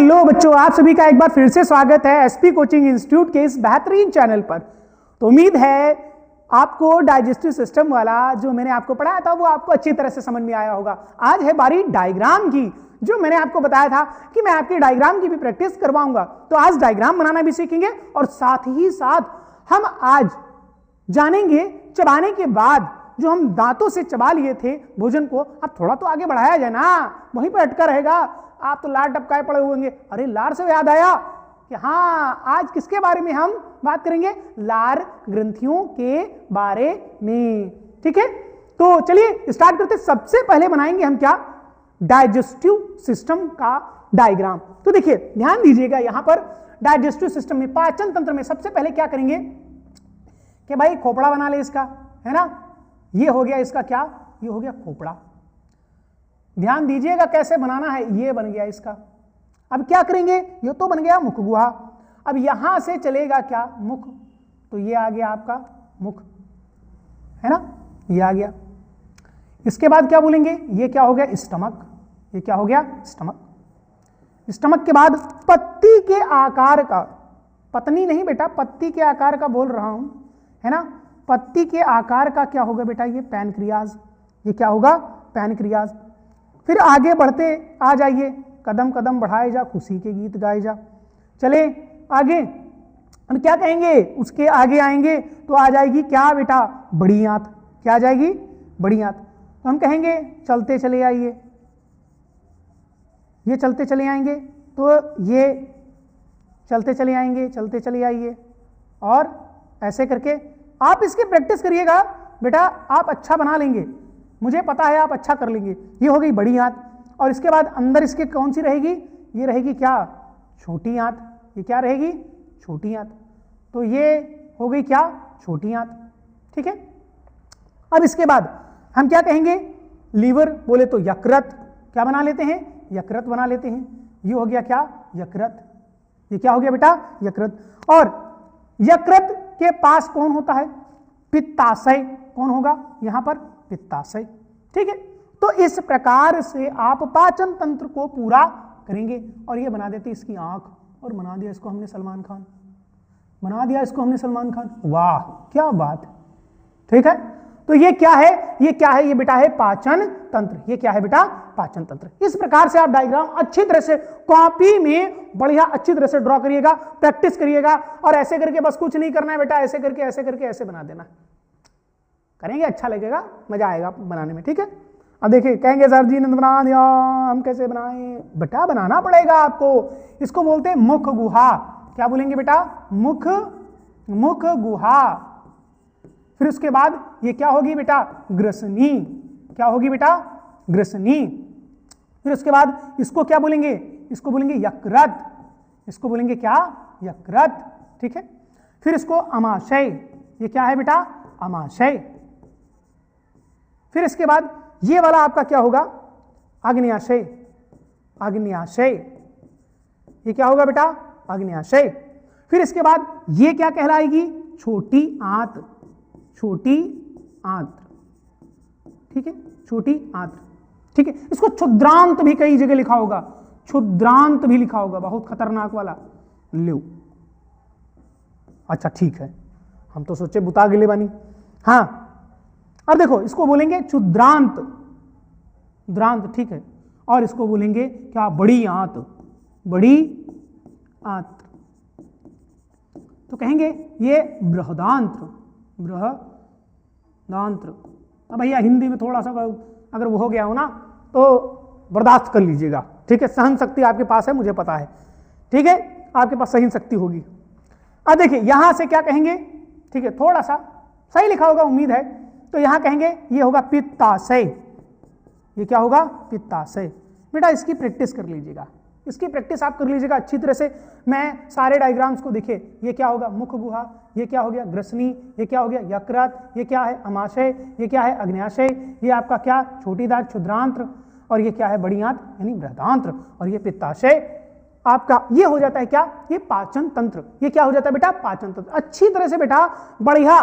Hello बच्चों, आप सभी का एक बार फिर से स्वागत है एसपी कोचिंग इंस्टीट्यूट के इस बेहतरीन चैनल पर। तो उम्मीद है आपको डाइजेस्टिव सिस्टम वाला जो मैंने आपको पढ़ाया था वो आपको अच्छी तरह से समझ में आया होगा। आज है बारी डायग्राम की, जो मैंने आपको बताया था कि मैं आपकी डायग्राम की भी प्रैक्टिस करवाऊंगा। तो आज डायग्राम बनाना भी सीखेंगे और साथ ही साथ हम आज जानेंगे चबाने के बाद जो हम दांतों से चबा लिए थे भोजन को, अब थोड़ा तो आगे बढ़ाया जाए ना, वहीं पर अटका रहेगा। आप तो लार टपकाए पड़े हुए होंगे। अरे लार से याद आया कि हाँ, आज किसके बारे में हम बात करेंगे? लार ग्रंथियों के बारे में। ठीक है, तो चलिए स्टार्ट करते। सबसे पहले बनाएंगे हम क्या? डाइजेस्टिव सिस्टम का डायग्राम। तो देखिए ध्यान दीजिएगा, यहां पर डाइजेस्टिव सिस्टम में, पाचन तंत्र में सबसे पहले क्या करेंगे कि भाई खोपड़ा बना ले इसका, है ना। ये हो गया इसका क्या? ये हो गया खोपड़ा। ध्यान दीजिएगा कैसे बनाना है। ये बन गया इसका। अब क्या करेंगे? ये तो बन गया मुख गुहा। अब यहां से चलेगा क्या? मुख। तो ये आ गया आपका मुख, है ना, ये आ गया। इसके बाद क्या बोलेंगे? ये क्या हो गया? स्टमक। ये क्या हो गया? स्टमक। स्टमक के बाद पत्ती के आकार का, पत्नी नहीं बेटा, पत्ती के आकार का बोल रहा हूं, है ना। पत्ती के आकार का क्या होगा बेटा? ये पैनक्रियाज। ये क्या होगा? पैनक्रियाज। फिर आगे बढ़ते आ जाइए, कदम कदम बढ़ाए जा, खुशी के गीत गाए जा। चले आगे, हम क्या कहेंगे? उसके आगे आएंगे तो आ जाएगी क्या बेटा? बड़ी आंत। क्या आ जाएगी? बड़ी आंत। तो हम कहेंगे चलते चले आइए, ये चलते चले आएंगे, तो ये चलते चले आएंगे, चलते चले आइए, और ऐसे करके आप इसकी प्रैक्टिस करिएगा बेटा, आप अच्छा बना लेंगे, मुझे पता है आप अच्छा कर लेंगे। ये हो गई बड़ी आंत, और इसके बाद अंदर इसके कौन सी रहेगी? ये रहेगी क्या? छोटी आंत। ये क्या रहेगी? छोटी आंत। तो ये हो गई क्या? छोटी आंत। ठीक है। अब इसके बाद हम क्या कहेंगे? लीवर बोले तो यकृत। क्या बना लेते हैं? यकृत बना लेते हैं। ये हो गया क्या? यकृत। ये क्या हो गया बेटा? यकृत। और यकृत के पास कौन होता है? पित्ताशय। कौन होगा यहां पर? पित्ताशय। ठीक है। तो इस प्रकार से आप पाचन तंत्र को पूरा करेंगे। और ये बना देते इसकी आंख, और बना दिया इसको हमने सलमान खान, बना दिया इसको हमने सलमान खान। वाह क्या बात। ठीक है। तो ये क्या है? ये क्या है? ये बेटा है पाचन तंत्र। ये क्या है बेटा? पाचन तंत्र। इस प्रकार से आप डायग्राम अच्छी तरह से कॉपी में बढ़िया अच्छी तरह से ड्रॉ करिएगा, प्रैक्टिस करिएगा। और ऐसे करके बस कुछ नहीं करना है बेटा, ऐसे करके ऐसे करके ऐसे बना देना। करेंगे अच्छा लगेगा, मजा आएगा बनाने में। ठीक है। अब देखिए कहेंगे सर जी ने बना दिया, हम कैसे बनाएं? बेटा बनाना पड़ेगा आपको। इसको बोलते हैं मुख गुहा। क्या बोलेंगे बेटा? मुख, मुख गुहा। फिर उसके बाद ये क्या होगी बेटा? ग्रसनी। क्या होगी बेटा? ग्रसनी। फिर उसके बाद इसको क्या बोलेंगे? इसको बोलेंगे यकृत। इसको बोलेंगे क्या? यकृत। ठीक है। फिर इसको अमाशय। ये क्या है बेटा? अमाशय। फिर इसके बाद ये वाला आपका क्या होगा? आग्नेयाशय। आग्नेयाशय। ये क्या होगा बेटा? आग्नेयाशय। फिर इसके बाद ये क्या कहलाएगी? छोटी आंत। छोटी आंत। ठीक है, छोटी आंत। ठीक है। इसको क्षुद्रांत भी कई जगह लिखा होगा, क्षुद्रांत भी लिखा होगा, बहुत खतरनाक वाला। लो अच्छा ठीक है, हम तो सोचे बुता गिले बानी। हाँ, अब देखो इसको बोलेंगे क्षुद्रांत, द्रांत। ठीक है। और इसको बोलेंगे क्या? बड़ी आंत। बड़ी आंत। तो कहेंगे ये बृहदांत्र। बृहदांत्र। अब भैया हिंदी में थोड़ा सा अगर वो हो गया हो ना तो बर्दाश्त कर लीजिएगा। ठीक है। सहन शक्ति आपके पास है, मुझे पता है। ठीक है, आपके पास सहन शक्ति होगी। अब देखिए यहां से क्या कहेंगे? ठीक है, थोड़ा सा सही लिखा होगा उम्मीद है। तो यहां कहेंगे ये होगा पित्ताशय। ये क्या होगा? पित्ताशय। बेटा इसकी प्रैक्टिस कर लीजिएगा, इसकी प्रैक्टिस आप कर लीजिएगा अच्छी तरह से। मैं सारे डायग्राम्स को देखिए, ये क्या होगा? मुख गुहा। ये क्या हो गया? ग्रसनी। ये क्या हो गया? यकृत। ये क्या है? अमाशय। ये क्या है? अग्न्याशय। ये आपका क्या? छोटी दांत, क्षुद्रांत्र। और ये क्या है? बड़ी आंत यानी बृहदांत्र। और ये पित्ताशय आपका ये हो जाता है क्या? ये पाचन तंत्र। ये क्या हो जाता है बेटा? पाचन तंत्र। अच्छी तरह से बेटा बढ़िया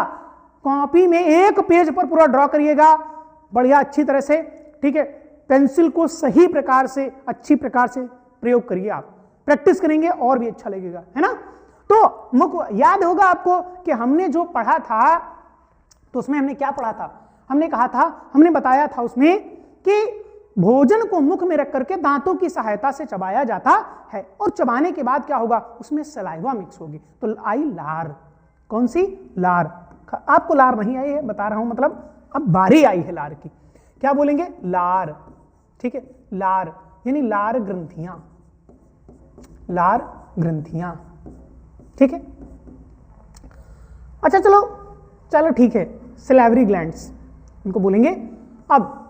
कॉपी में एक पेज पर पूरा ड्रॉ करिएगा, बढ़िया अच्छी तरह से। ठीक है। पेंसिल को सही प्रकार से अच्छी प्रकार से प्रयोग करिए आप। प्रैक्टिस करेंगे और भी अच्छा लगेगा, है ना। तो मुख याद होगा आपको कि हमने जो पढ़ा था तो उसमें हमने क्या पढ़ा था, हमने कहा था, हमने बताया था उसमें कि भोजन को मुख में रख करके दांतों की सहायता से चबाया जाता है और चबाने के बाद क्या होगा, उसमें सलाइवा मिक्स होगी, तो आई लार। कौन सी? लार। आपको लार नहीं आई है बता रहा हूं, मतलब अब बारी आई है लार की। क्या बोलेंगे? लार। ठीक है, लार यानी लार ग्रंथियां, लार ग्रंथियां। ठीक है, अच्छा चलो चलो ठीक है, सैलिवरी ग्लैंड्स इनको बोलेंगे। अब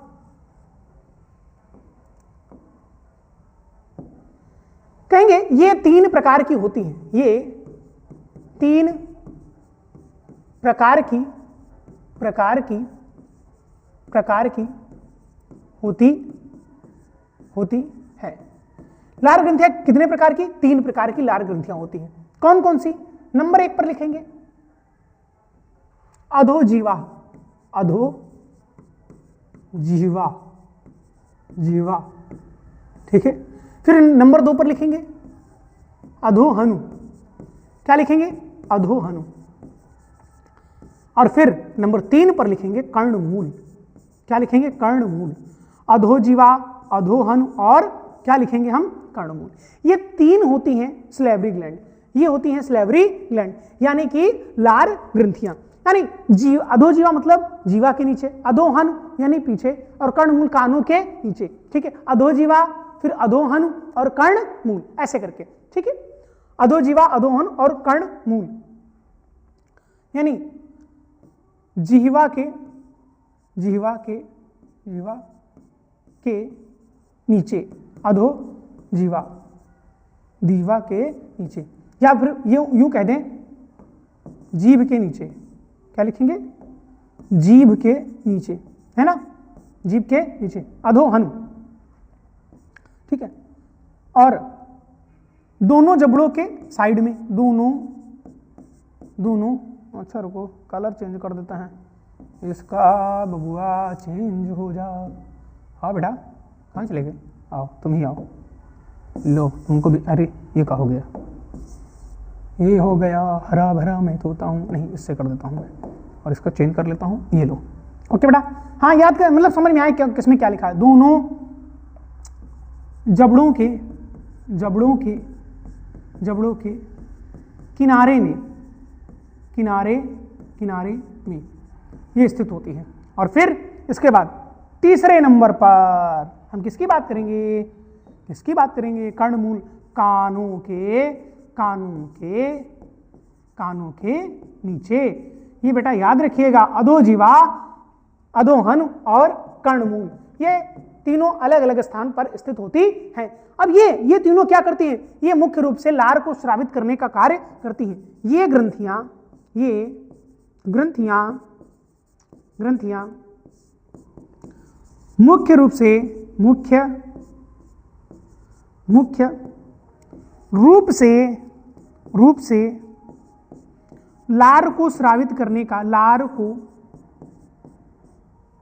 कहेंगे ये 3 प्रकार की होती हैं, ये 3 प्रकार की होती है। लार ग्रंथियां कितने प्रकार की? 3 प्रकार की लार ग्रंथियां होती हैं। कौन कौन सी? नंबर 1 पर लिखेंगे अधोजीवा, अधोजीवा, जीवा। ठीक है, फिर नंबर 2 पर लिखेंगे अधोहनु। क्या लिखेंगे? अधोहनु। और फिर नंबर 3 पर लिखेंगे कर्णमूल। क्या लिखेंगे? कर्णमूल। अधोजीवा, अधोहनु और क्या लिखेंगे हम? कर्णमूल। ये 3 होती हैं सैलिवरी ग्लैंड, ये होती हैं सैलिवरी ग्लैंड यानी कि लार ग्रंथियां। यानी अधोजीवा मतलब जीवा के नीचे, अधोहनु यानी पीछे और कर्णमूल कानों के नीचे। ठीक है, अधोजीवा फिर अधोहनु और कर्णमूल ऐसे करके। ठीक है, अधोजीवा, अधोहनु और कर्णमूल यानी जिह्वा के नीचे, अधोजीवा, जीवा के नीचे, या फिर यूं कह दें जीभ के नीचे। क्या लिखेंगे? जीभ के नीचे, है ना, जीभ के नीचे, अधोहनु। ठीक है, और दोनों जबड़ों के साइड में, दोनों अच्छा रुको कलर चेंज कर देता है इसका, बबुआ चेंज हो जा। हाँ बेटा कहाँ चले गए? आओ तुम ही आओ, लो तुमको भी। अरे ये क्या हो गया? ये हो गया हरा भरा मैं तोता हूँ। नहीं, इससे कर देता हूँ मैं और इसका चेंज कर लेता हूँ, ये लो। ओके बेटा, हाँ याद कर, मतलब समझ में आए क्या किसमें क्या लिखा है। दोनों जबड़ों के किनारे में ये स्थित होती है। और फिर इसके बाद तीसरे नंबर पर हम किसकी बात करेंगे? कर्णमूल, कानों के नीचे। ये बेटा याद रखिएगा, अधोजीवा, अधोहनु और कर्णमूल, ये तीनों अलग अलग स्थान पर स्थित होती हैं। अब ये तीनों क्या करती हैं? ये मुख्य रूप से लार को स्रावित करने का कार्य करती हैं। ये ग्रंथियां मुख्य रूप से लार को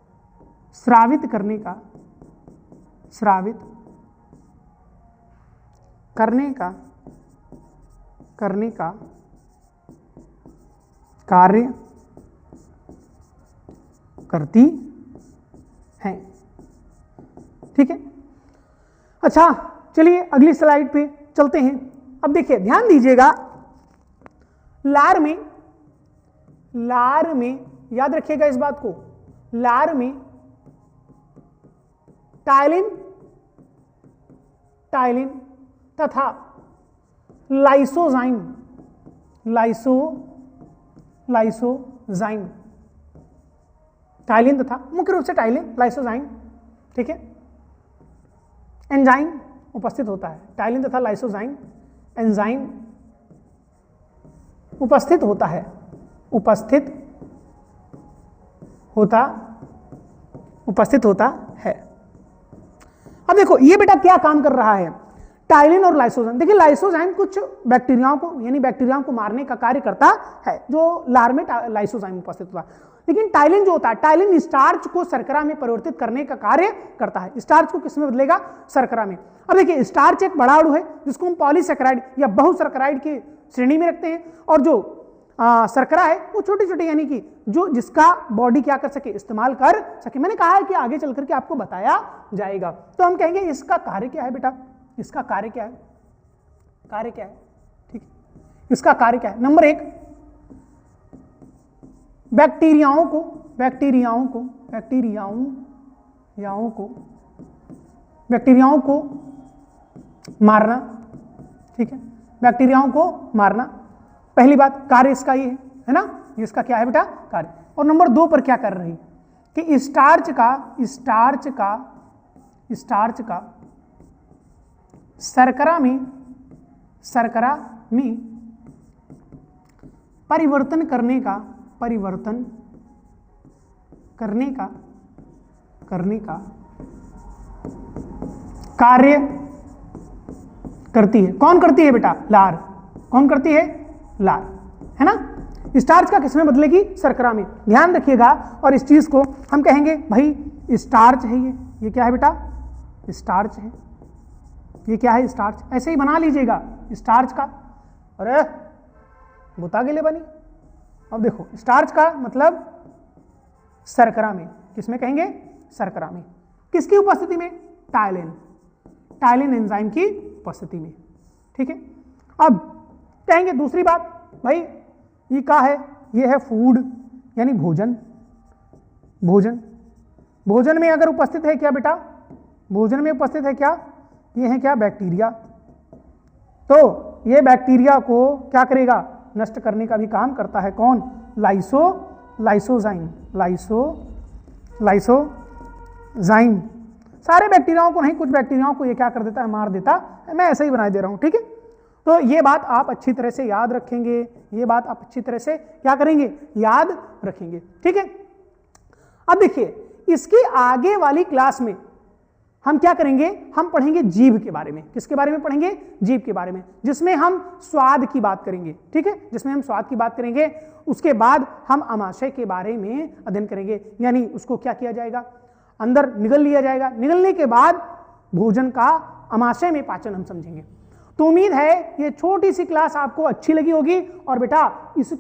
स्रावित करने का कार्य करती हैं। ठीक है, अच्छा चलिए अगली स्लाइड पे चलते हैं। अब देखिए ध्यान दीजिएगा, लार में याद रखिएगा इस बात को, लार में टाइलिन तथा लाइसोजाइम टाइलिन तथा मुख्य रूप से टाइलिन, लाइसोजाइम, ठीक है, एंजाइम उपस्थित होता है। टाइलिन तथा लाइसोजाइम एंजाइम उपस्थित होता है। अब देखो ये बेटा क्या काम कर रहा है, टाइलिन और लाइसोजाइम, देखिए लाइसोजाइम कुछ बैक्टीरियाओं को यानी बैक्टीरियाओं को मारने का कार्य करता है, जो लार में लाइसोजाइम उपस्थित होता है। लेकिन टाइलिन जो होता है, टाइलिन स्टार्च को शर्करा में परिवर्तित करने का कार्य करता है। स्टार्च को किसमें बदलेगा? शर्करा में। अब देखिए स्टार्च एक बड़ा अणु है जिसको हम पॉलीसैकेराइड या बहुसैकेराइड की श्रेणी में रखते हैं, और जो शर्करा है वो छोटी छोटी यानी कि जो जिसका बॉडी क्या कर सके, इस्तेमाल कर सके। मैंने कहा है कि आगे चल करके आपको बताया जाएगा। तो हम कहेंगे इसका कार्य क्या है बेटा, इसका कार्य क्या है, कार्य क्या है, ठीक है, इसका कार्य क्या है? नंबर 1, बैक्टीरियाओं को मारना, ठीक है, बैक्टीरियाओं को मारना, पहली बात कार्य इसका ये है ना, इसका क्या है बेटा? कार्य। और नंबर 2 पर क्या कर रही कि स्टार्च का शर्करा में परिवर्तन करने का कार्य करती है। कौन करती है बेटा? लार। कौन करती है? लार, है ना। स्टार्च का किसमें बदलेगी? शर्करा में। ध्यान रखिएगा, और इस चीज को हम कहेंगे भाई स्टार्च है, ये क्या है बेटा? स्टार्च है। ये क्या है? स्टार्च। ऐसे ही बना लीजिएगा स्टार्च का। अरे बुता के लिए बनी। अब देखो स्टार्च का मतलब शर्करा में, किसमें कहेंगे? शर्करा में। किसकी उपस्थिति में? टाइलिन एंजाइम की उपस्थिति में, ठीक है। अब कहेंगे दूसरी बात, भाई ये क्या है? ये है फूड यानी भोजन। भोजन में अगर उपस्थित है क्या बेटा? भोजन में उपस्थित है क्या? ये है क्या? बैक्टीरिया। तो ये बैक्टीरिया को क्या करेगा? नष्ट करने का भी काम करता है। कौन? लाइसोजाइम। सारे बैक्टीरियाओं को नहीं, कुछ बैक्टीरियाओं को ये क्या कर देता है? मार देता है। मैं ऐसे ही बना दे रहा हूं, ठीक है। तो ये बात आप अच्छी तरह से याद रखेंगे, ये बात आप अच्छी तरह से क्या करेंगे? याद रखेंगे, ठीक है। अब देखिए इसके आगे वाली क्लास में हम क्या करेंगे? हम पढ़ेंगे जीव के बारे में। किसके बारे में पढ़ेंगे? जीव के बारे में, जिसमें हम स्वाद की बात करेंगे, ठीक है, जिसमें हम स्वाद की बात करेंगे। उसके बाद हम अमाशय के बारे में अध्ययन करेंगे, यानी उसको क्या किया जाएगा? अंदर निगल लिया जाएगा। निगलने के बाद भोजन का अमाशय में पाचन हम समझेंगे। तो उम्मीद है ये छोटी सी क्लास आपको अच्छी लगी होगी, और बेटा इस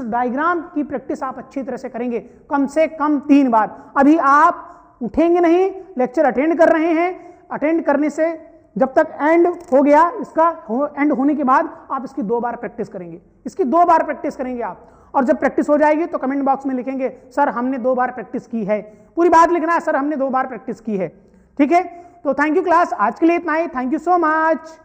डायग्राम की प्रैक्टिस आप अच्छी तरह से करेंगे, कम से कम 3 बार। अभी आप उठेंगे नहीं, लेक्चर अटेंड कर रहे हैं। अटेंड करने से जब तक एंड हो गया, इसका एंड होने के बाद आप इसकी 2 बार प्रैक्टिस करेंगे। इसकी 2 बार प्रैक्टिस करेंगे आप, और जब प्रैक्टिस हो जाएगी तो कमेंट बॉक्स में लिखेंगे सर हमने 2 बार प्रैक्टिस की है। पूरी बात लिखना है, सर हमने 2 बार प्रैक्टिस की है, ठीक है। तो थैंक यू क्लास, आज के लिए इतना ही। Thank you so much.